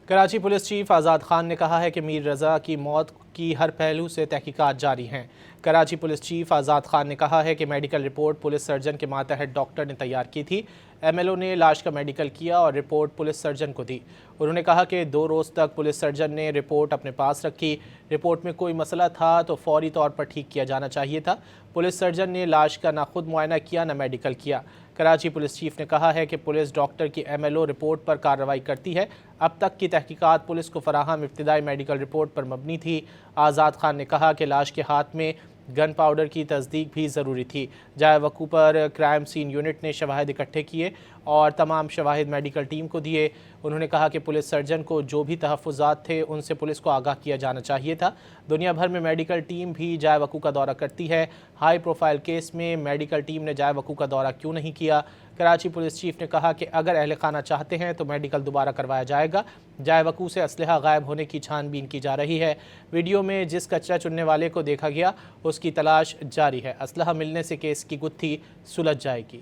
Karachi police chief آزاد خان نے کہا ہے کہ میر رضا کی موت کی ہر پہلو سے تحقیقات جاری ہیں۔ کراچی پولیس چیف آزاد خان نے کہا ہے کہ میڈیکل رپورٹ پولیس سرجن کے ماتحت ڈاکٹر نے تیار کی تھی۔ ایم ایل او نے لاش کا میڈیکل کیا اور رپورٹ پولیس سرجن کو دی۔ انہوں نے کہا کہ 2 روز تک پولیس سرجن نے رپورٹ اپنے پاس رکھی۔ رپورٹ میں کوئی مسئلہ تھا تو فوری طور پر ٹھیک کیا جانا چاہیے تھا۔ پولیس سرجن نے لاش کا نہ خود معائنہ کیا نہ میڈیکل کیا۔ کراچی پولیس چیف نے کہا ہے کہ پولیس ڈاکٹر کی ایم ایل او رپورٹ پر کارروائی کرتی ہے۔ اب تک کی تحقیقات پولیس کو فراہم ابتدائی میڈیکل رپورٹ پر مبنی تھی۔ آزاد خان نے کہا کہ لاش کے ہاتھ میں گن پاؤڈر کی تصدیق بھی ضروری تھی۔ جائے وقوع پر کرائم سین یونٹ نے شواہد اکٹھے کیے اور تمام شواہد میڈیکل ٹیم کو دیے۔ انہوں نے کہا کہ پولیس سرجن کو جو بھی تحفظات تھے ان سے پولیس کو آگاہ کیا جانا چاہیے تھا۔ دنیا بھر میں میڈیکل ٹیم بھی جائے وقوع کا دورہ کرتی ہے۔ ہائی پروفائل کیس میں میڈیکل ٹیم نے جائے وقوع کا دورہ کیوں نہیں کیا؟ کراچی پولیس چیف نے کہا کہ اگر اہل خانہ چاہتے ہیں تو میڈیکل دوبارہ کروایا جائے گا۔ جائے وقوع سے اسلحہ غائب ہونے کی چھان بین کی جا رہی ہے۔ ویڈیو میں جس کچرا چننے والے کو دیکھا گیا اس کی تلاش جاری ہے۔ اسلحہ ملنے سے کیس کی گتھی سلجھ جائے گی۔